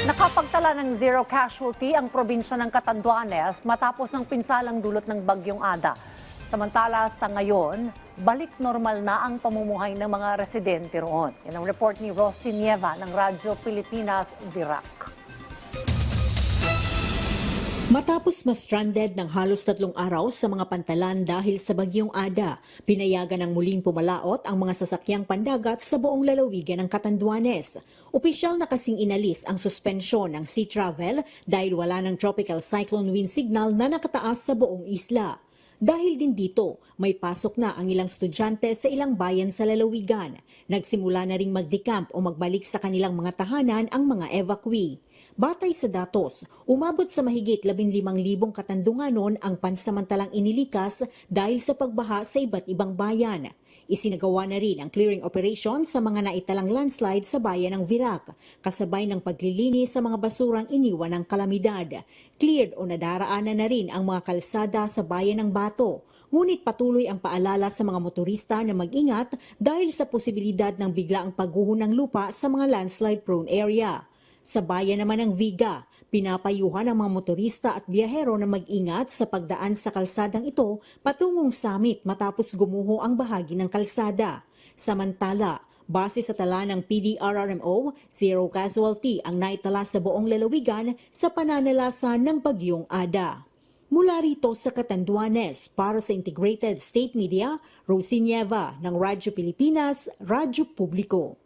Nakapagtala ng zero casualty ang probinsya ng Catanduanes matapos ang pinsalang dulot ng Bagyong Ada. Samantala sa ngayon, balik normal na ang pamumuhay ng mga residente roon. Yan ang report ni Rosie Nieva ng Radyo Pilipinas, Virac. Matapos ma-stranded ng halos 3 araw sa mga pantalan dahil sa Bagyong Ada, pinayagan ng muling pumalaot ang mga sasakyang pandagat sa buong lalawigan ng Catanduanes. Opisyal na kasing inalis ang suspensyon ng sea travel dahil wala ng tropical cyclone wind signal na nakataas sa buong isla. Dahil din dito, may pasok na ang ilang estudyante sa ilang bayan sa lalawigan. Nagsimula na ring magdecamp o magbalik sa kanilang mga tahanan ang mga evacuee. Batay sa datos, umabot sa mahigit 15,000 Katandunganon ang pansamantalang inilikas dahil sa pagbaha sa iba't ibang bayan. Isinagawa na rin ang clearing operation sa mga naitalang landslide sa bayan ng Virac, kasabay ng paglilinis sa mga basurang iniwan ng kalamidad. Cleared o nadaraanan na rin ang mga kalsada sa bayan ng Bato. Ngunit patuloy ang paalala sa mga motorista na mag-ingat dahil sa posibilidad ng biglaang pagguho ng lupa sa mga landslide-prone area. Sa bayan naman ng Viga, pinapayuhan ang mga motorista at biyahero na mag-ingat sa pagdaan sa kalsadang ito patungong summit matapos gumuho ang bahagi ng kalsada. Samantala, base sa tala ng PDRRMO, zero casualty ang naitala sa buong lalawigan sa pananalasa ng Bagyong Ada. Mula rito sa Catanduanes, para sa Integrated State Media, Rosie Nieva ng Radyo Pilipinas, Radyo Publiko.